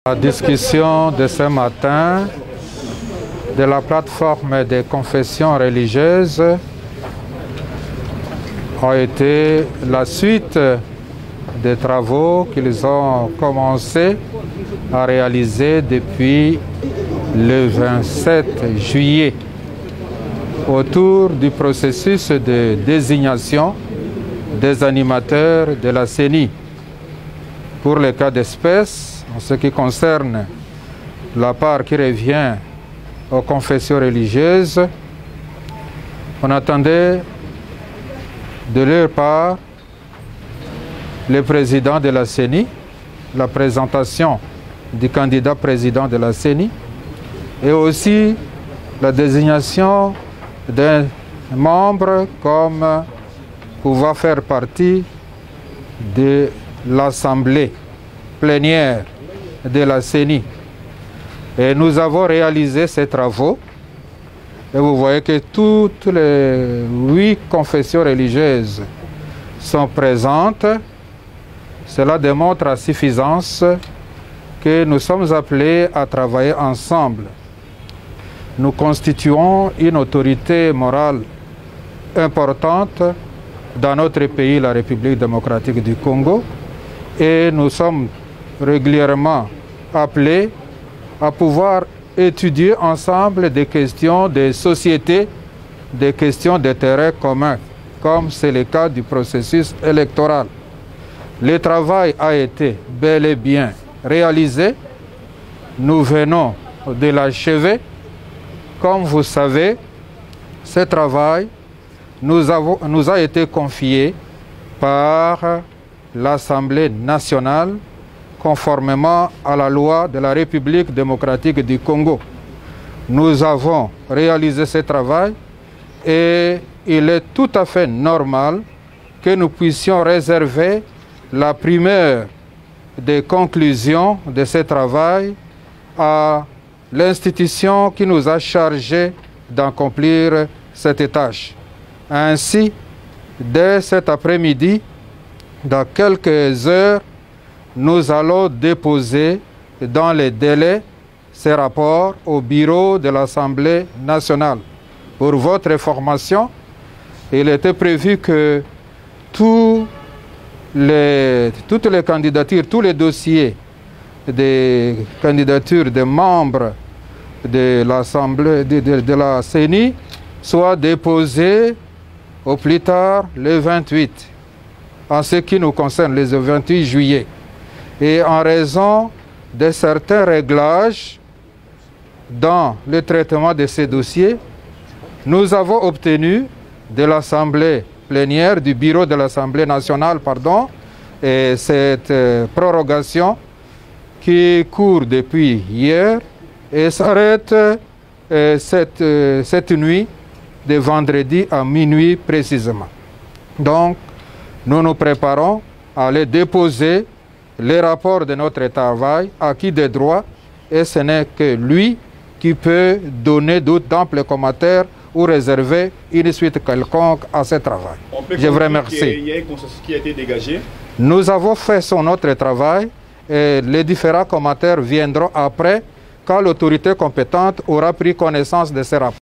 La discussion de ce matin de la plateforme des confessions religieuses a été la suite des travaux qu'ils ont commencé à réaliser depuis le 27 juillet autour du processus de désignation des animateurs de la CENI. Pour les cas d'espèce, en ce qui concerne la part qui revient aux confessions religieuses, on attendait de leur part le président de la CENI, la présentation du candidat président de la CENI et aussi la désignation d'un membre comme pouvant faire partie de l'Assemblée plénière de la CENI. Et nous avons réalisé ces travaux et vous voyez que toutes les 8 confessions religieuses sont présentes. Cela démontre à suffisance que nous sommes appelés à travailler ensemble. Nous constituons une autorité morale importante dans notre pays, la République démocratique du Congo, et nous sommes régulièrement appelés à pouvoir étudier ensemble des questions de société, des questions d'intérêt commun, comme c'est le cas du processus électoral. Le travail a été bel et bien réalisé. Nous venons de l'achever. Comme vous savez, ce travail nous a été confié par l'Assemblée nationale conformément à la loi de la République démocratique du Congo. Nous avons réalisé ce travail et il est tout à fait normal que nous puissions réserver la primeur des conclusions de ce travail à l'institution qui nous a chargés d'accomplir cette tâche. Ainsi, dès cet après-midi, dans quelques heures, nous allons déposer dans les délais ces rapports au bureau de l'Assemblée nationale. Pour votre information, il était prévu que toutes les candidatures, tous les dossiers des candidatures des membres de l'Assemblée de la CENI soient déposés au plus tard le 28, en ce qui nous concerne, le 28 juillet. Et en raison de certains réglages dans le traitement de ces dossiers, nous avons obtenu de l'Assemblée plénière, du bureau de l'Assemblée nationale, et cette prorogation qui court depuis hier et s'arrête cette nuit de vendredi à minuit précisément. Donc, nous nous préparons à aller déposer les rapports de notre travail, acquis des droits, et ce n'est que lui qui peut donner d'amples commentaires ou réserver une suite quelconque à ce travail. Je vous remercie. Il y a un consensus qui a été dégagé. Nous avons fait notre travail et les différents commentaires viendront après quand l'autorité compétente aura pris connaissance de ces rapports.